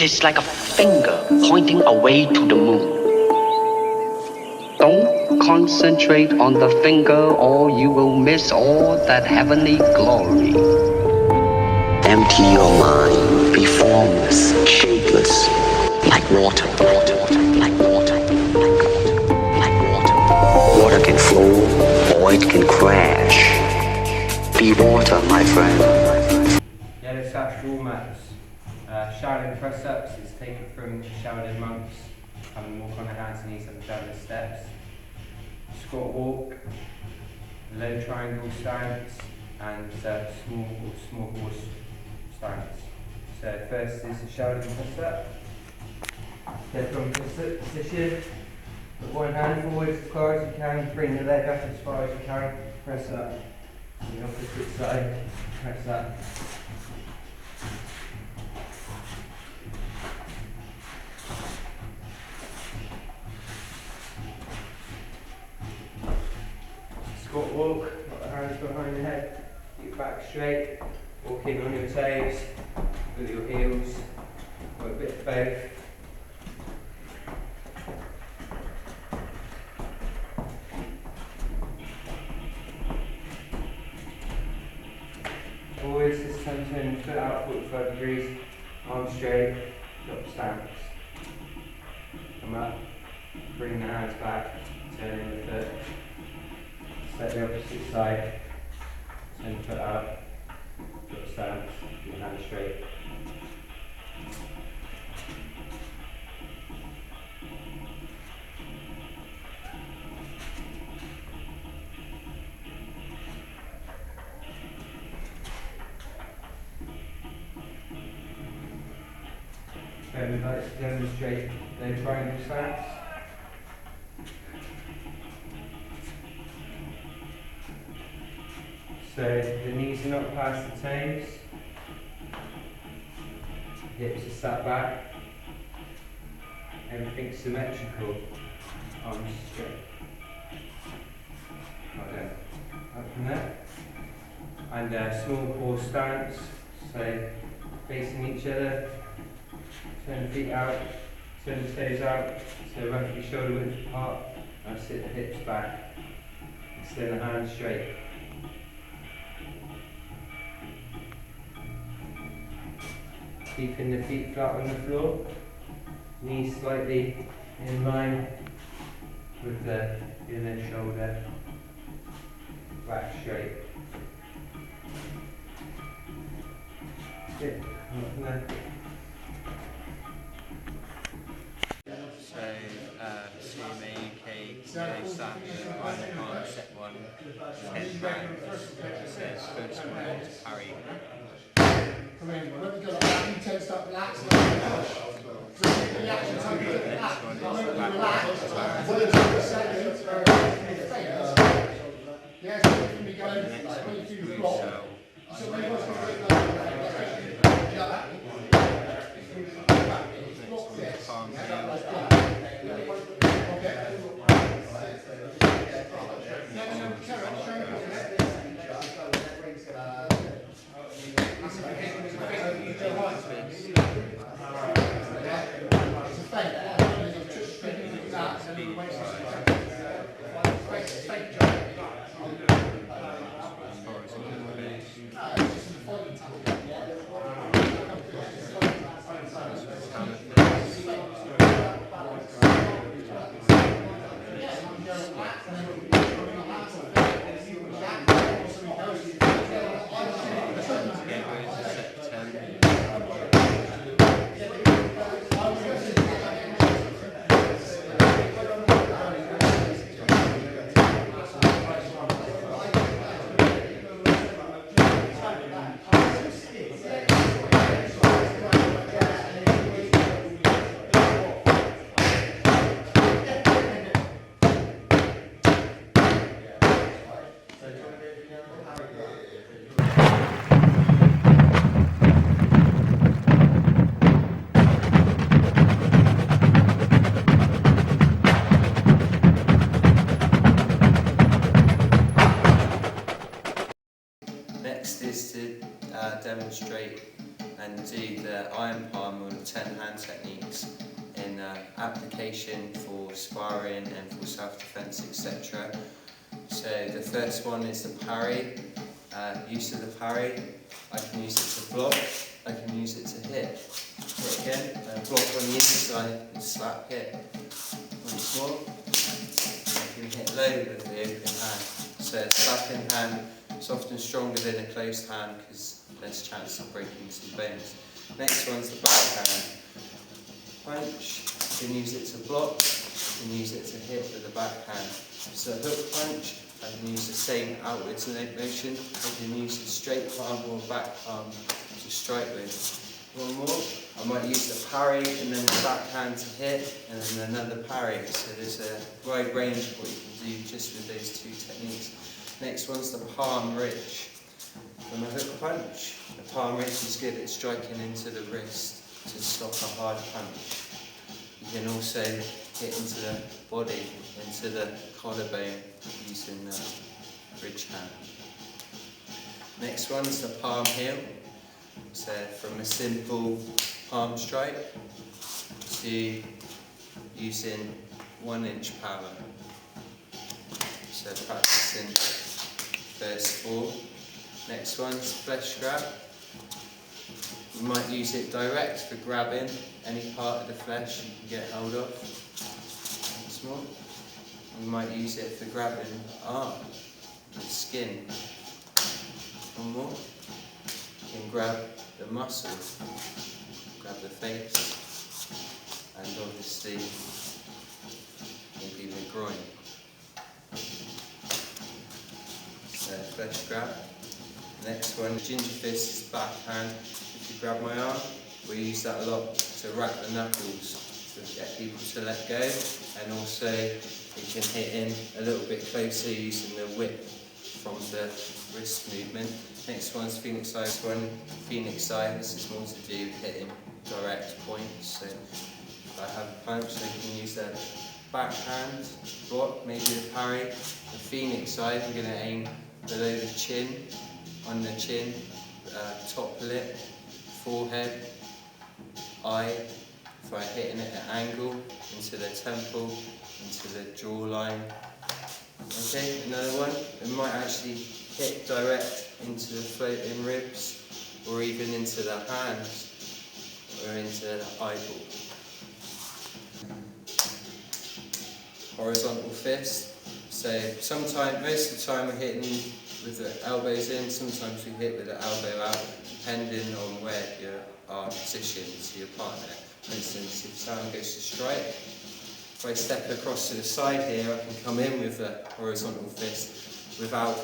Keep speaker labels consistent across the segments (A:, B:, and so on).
A: is like a finger pointing away to the moon. Don't concentrate on the finger or you will miss all that heavenly glory. Empty your mind, be formless, shapeless, like water, like water, like water. Water can flow or it can crash. Be water, my friend.
B: Yellow sash wall mats. Shaolin press-ups is taken from Shaolin monks. Having walk on their hands and knees up and down the steps. Squat walk, low triangle stance, and small horse stance. So first is a Shaolin press-up. Get from position. Put one hand forward as far as you can. Bring the leg up as far as you can. Press up. The opposite side. Press up. Squat walk, got the hands behind the head, keep your back straight, walking on your toes, with your heels, or a bit of both. Forwards, this time turn the foot out 45 degrees, arms straight, drop stance. Come up, bring the hands back, turn in the foot. Set the opposite side, turn the foot out, drop stance, keep your hands straight. Then we'd like to demonstrate the triangle stance. So the knees are not past the toes, hips are sat back, everything's symmetrical, arms straight. Okay, up from there. And small horse stance, so facing each other, turn the feet out, turn the toes out, so roughly shoulder width apart, and sit the hips back, and extend the hands straight. Keeping the feet flat on the floor, knees slightly in line with the inner shoulder, back straight. Good. CMA, UK, yellow sash, iron palm, set one, 10 rounds. It says first one to parry.
C: Come in, when we go like that, you tend to start relaxing. So the action time to relax. Yeah, so when we go, when you do the block, so when you want
B: Next is to demonstrate and do the iron palm
D: palm or 10 hand techniques in application for sparring and for self-defense, etc. So the first one is the parry. Use of the parry, I can use it to block, I can use it to hit. Hit again, block on the inside and slap hit. Once more, I can hit low with the open hand. So slapping hand is often stronger than a closed hand because less chance of breaking some bones. Next one's the backhand. Punch, you can use it to block, you can use it to hit with the backhand. So hook punch, I can use the same outwards motion, I can use the straight palm or back palm to strike with. One more, I might use the parry and then the backhand to hit and then another parry. So there's a wide range of what you can do just with those two techniques. Next one's the palm ridge. From a hook punch, the palm ridge is good at striking into the wrist to stop a hard punch. You can also hit into the body, into the collarbone using the ridge hand. Next one's the palm heel. So from a simple palm strike to using 1-inch power. So practicing first 4. Next one's flesh grab. You might use it direct for grabbing any part of the flesh you can get hold of. Once more. You might use it for grabbing the arm, the skin. One more. You can grab the muscle, grab the face, and obviously maybe the groin. So flesh grab. Next one, ginger fist is backhand. If you grab my arm, we use that a lot to rack the knuckles to get people to let go, and also you can hit in a little bit closer using the whip from the wrist movement. Next one's Phoenix Eye. This one, Phoenix Eye, this is more to do with hitting direct points. So if I have a punch, I can use the backhand, block, maybe the parry. The Phoenix Eye, I'm going to aim below the chin, on the chin, top lip, forehead, eye. If I'm hitting it at an angle, into the temple, into the jawline. Okay, another one, it might actually hit direct into the floating ribs, or even into the hands, or into the eyeball. Horizontal fist. So most of the time we're hitting with the elbows in, sometimes we hit with the elbow out, depending on where you are positioned to your partner. For instance, if someone goes to strike, if I step across to the side here, I can come in with the horizontal fist without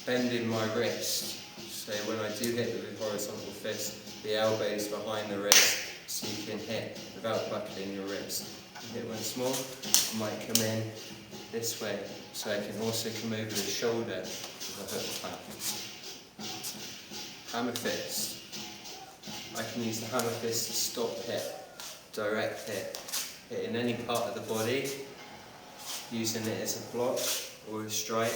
D: bending my wrist. So when I do hit with the horizontal fist, the elbow is behind the wrist, so you can hit without buckling your wrist. Hit once more, I might come in this way, so I can also come over the shoulder with a hook punch. Hammer fist. I can use the hammer fist to stop hit, direct hit, hit in any part of the body, using it as a block or a strike.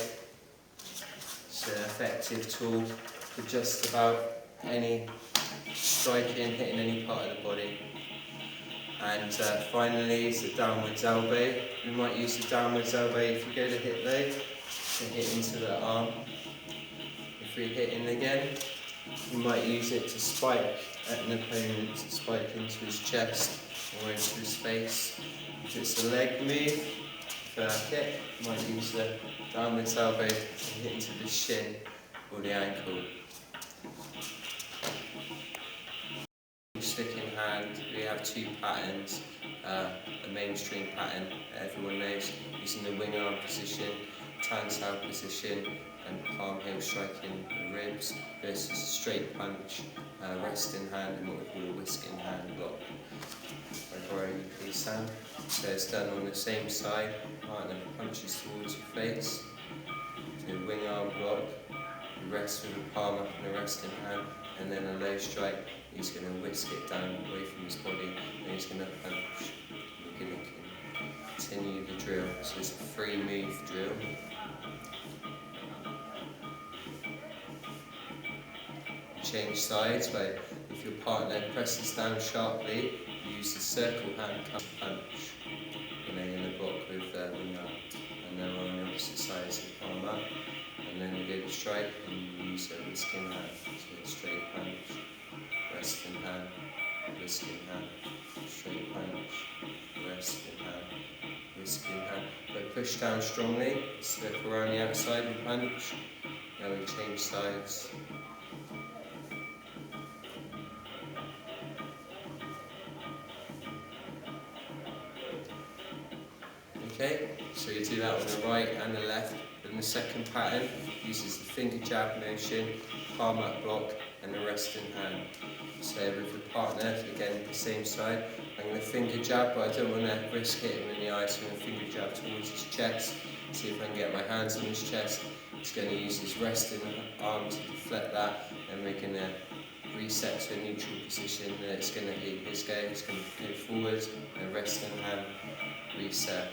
D: It's an effective tool for just about any striking, hitting any part of the body. And finally is the downwards elbow. We might use the downwards elbow if you go to hit low, to hit into the arm. If we hit in again, we might use it to spike at an opponent, to spike into his chest or into his face. If it's a leg move, for a kick, we might use the downwards elbow to hit into the shin or the ankle. Stick in hand, we have 2 patterns. A mainstream pattern everyone knows, using the wing arm position, tan towel position, and palm heel striking the ribs, versus a straight punch, rest in hand, and what we call a whisk in hand block. If I borrow you please, Sam. So it's done on the same side, partner punches towards your face, do a wing arm block, rest with a palm up and a rest in hand, and then a low strike. He's going to whisk it down away from his body, and he's going to punch. We're going to continue the drill. So it's a 3-move drill. Change sides, but if your partner presses down sharply, use the circle hand punch. And then you're going to block with wing up. And then we're on the opposite side, so palm up. And then we go to strike and use a wristing hand. So straight punch, resting hand, wristing hand, straight punch, resting hand, wristing hand. But push down strongly, circle around the outside and punch. Now we change sides. Okay, so you do that on the right and the left. Then the second pattern uses the finger jab motion, palm up block, and the resting hand. So with the partner, again the same side, I'm going to finger jab, but I don't want to risk hitting him in the eye, so I'm going to finger jab towards his chest. See if I can get my hands on his chest. He's going to use his resting arm to deflect that, and we're going to reset to a neutral position. And it's going to be his go. It's going to go forward, and resting hand, reset,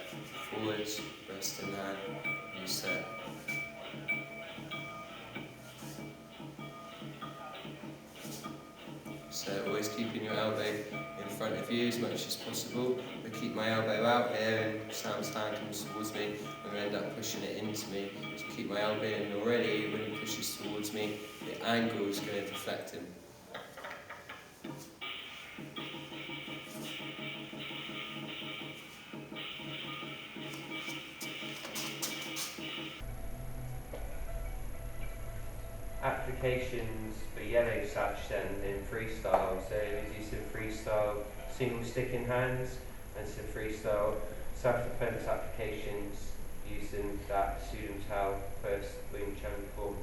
D: forwards, resting hand, reset. So always keeping your elbow in front of you as much as possible. I keep my elbow out here and Sam's hand comes towards me and we end up pushing it into me. So keep my elbow in already. When he pushes towards me, the angle is going to deflect him.
B: Applications for yellow sash then in freestyle. So we do some freestyle single stick in hands and some freestyle self-defense applications using that student towel first Wing Chun form.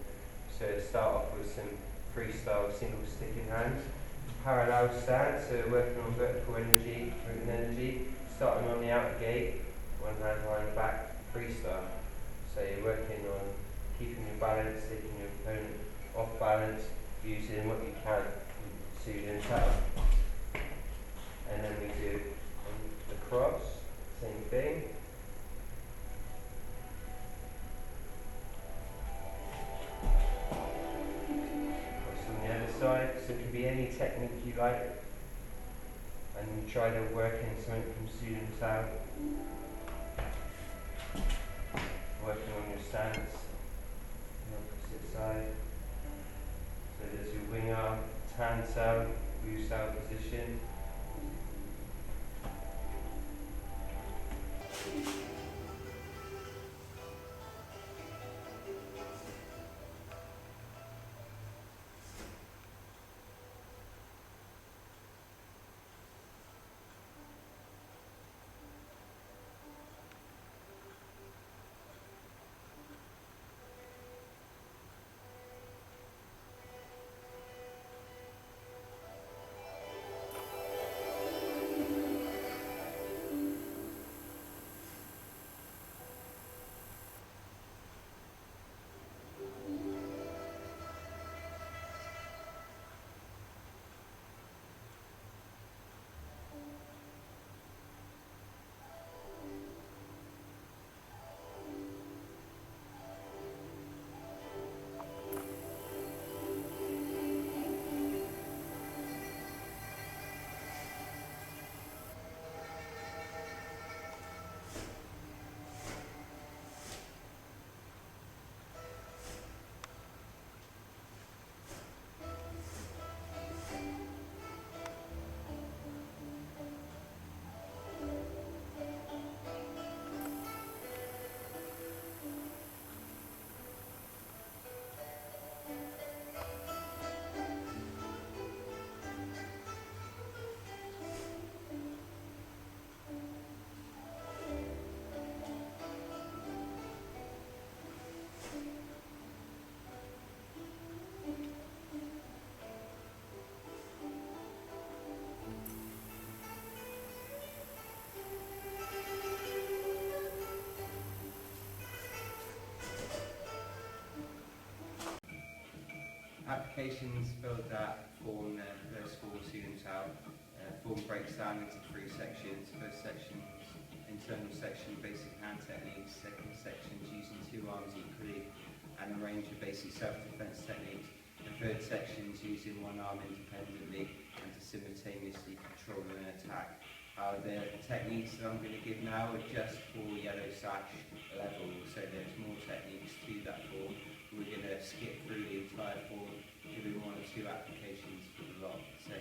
B: So start off with some freestyle single stick in hands. Parallel stand, so working on vertical energy, moving energy, starting on the outer gate, one hand behind the back, freestyle. So you're working on keeping your balance, taking your opponent off balance, using what you can to towel. And then we do the cross, same thing. Cross on the other side, so it can be any technique you like. And you try to work in something from student towel. Working on your stance, the opposite side. So there's your wing arm, hand cell, U cell position. Applications build that form then, first form students out. Form breaks down into three sections. First section, internal section, basic hand techniques. Second section is using two arms equally and a range of basic self-defense techniques. The third section is using one arm independently. simultaneously control an attack. The techniques that I'm going to give now are just for yellow sash level, so there's more techniques to that form. We're going to skip through the entire form, giving 1 or 2 applications for the lot. So,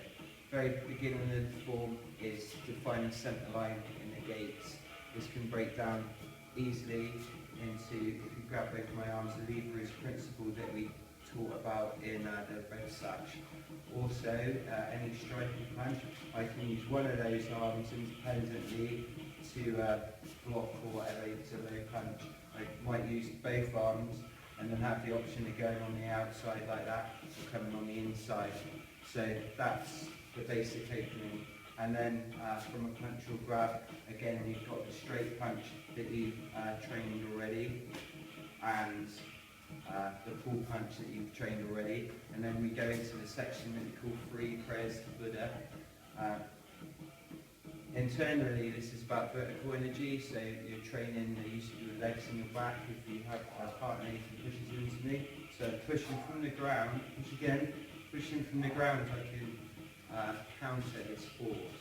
B: very beginning of the form is define the centre line in the gates. This can break down easily into, if you grab both my arms, the lever is principle that we taught about in the red sash. Also, any striking punch, I can use one of those arms independently to block or elevate a low punch. I might use both arms and then have the option of going on the outside like that or coming on the inside. So that's the basic opening. And then from a punch or grab, again you've got the straight punch that you've trained already, and the pull punch that you've trained already, and then we go into the section that we call free prayers to Buddha. Internally, this is about vertical energy, so you're training the use of your legs and your back. If you have a partner, you can push into me. So pushing from the ground, push again, pushing from the ground, I can counter his force,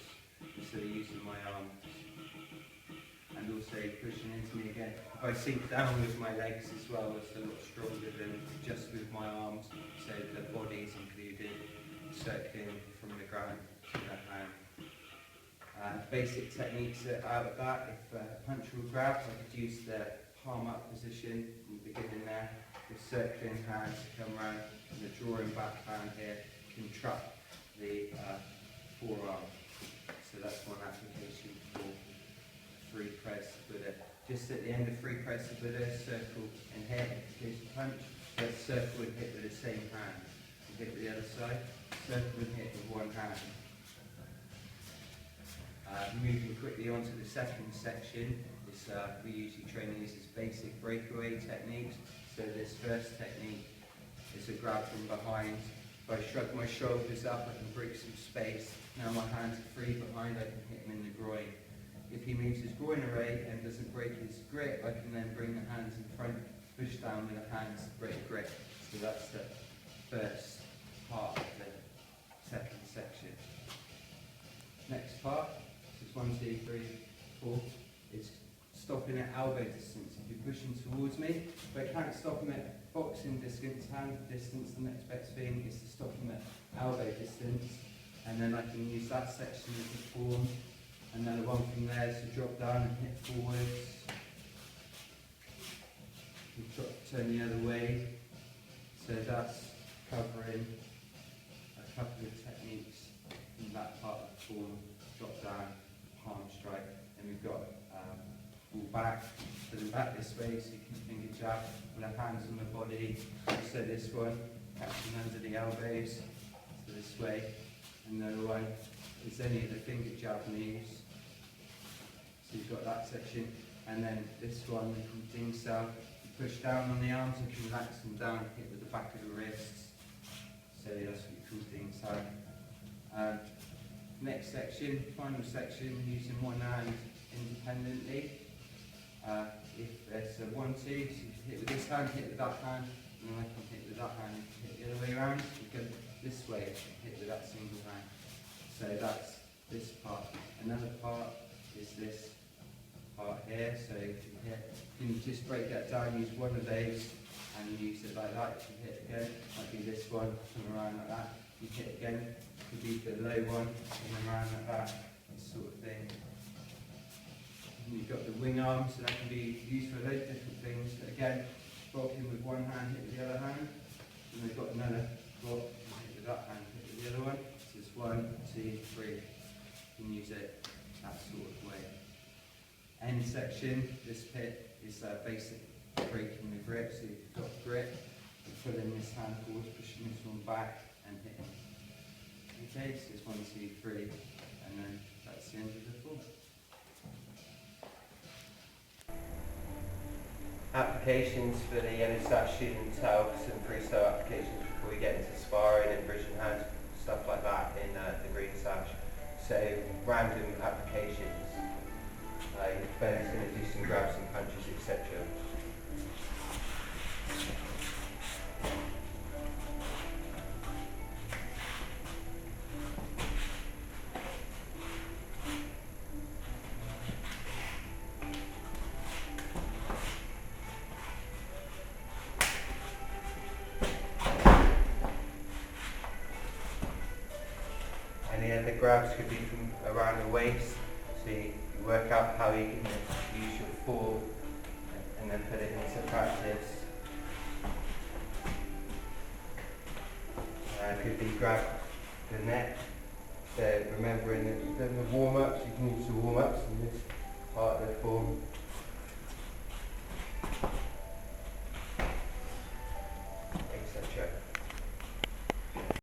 B: instead of using my arms. And also pushing into me again. If I sink down with my legs as well, it's a lot stronger than just with my arms, so the body is included, circling from the ground to the hand. Basic techniques out of that, if punch or grab, I could use the palm up position in the beginning there, the circling hands to come around, and the drawing back hand here can trap the forearm. So that's one application for free press to Buddha. Just at the end of free press to Buddha, circle and hit, goes to punch, but circle and hit with the same hand. And hit with the other side, circle and hit with one hand. Moving quickly on to the second section, we usually train these as basic breakaway techniques. So this first technique is a grab from behind. If I shrug my shoulders up, I can break some space. Now my hands are free behind, I can hit him in the groin. If he moves his groin away and doesn't break his grip, I can then bring the hands in front, push down with the hands to break grip. So that's the first part of the second section. Next part, this is 1, 2, 3, 4, is stopping at elbow distance. If you're pushing towards me, if I can't stop him at boxing distance, hand distance, the next best thing is to stop him at elbow distance. And then I can use that section as a form. And then the one from there is to drop down and hit forwards. Turn the other way. So that's covering a couple of techniques in that part of the form. Drop down, palm strike, and we've got pull back, pulling back this way so you can finger jab with the hands on the body. So this one, catching under the elbows, so this way. And the other one is any of the finger jab moves. So you've got that section. And then this one, from ding south, you push down on the arms, you can relax them down, hit with the back of the wrists. So that's what you call ding south. Next section, final section, using one hand independently. If there's a 1, 2, so you hit with this hand, hit with that hand, and then I can hit with that hand, hit the other way around. You go this way, hit with that single hand. So that's this part. Another part is this part here. So if you hit, you can just break that down, use one of those, and use it like that. If you hit again, might be this one, come around like that. You hit again, could be the low one, come around like that, this sort of thing. And you've got the wing arm, so that can be used for loads of different things. But again, blocking with one hand, hit with the other hand. And they've got another block, hit with that hand, hit with the other one. So it's 1, 2, 3. You can use it that sort of way. End section, this bit is basic breaking the grip. So you've got grip, you're pulling this hand forward, pushing this one back, and hitting. Okay, so it's 1, 2, 3, and then that's the end of the form. Applications for the yellow sash, shooting talks and freestyle applications before we get into sparring and bridge and hand, stuff like that in the green sash. So random applications. Ben's going to do some grabs and punches, etc. Any other grabs could be from around the waist, so you work out how you can use your form and then put it into practice. Could be grab the neck, so remembering the warm-ups, you can use the warm-ups in this part of the form.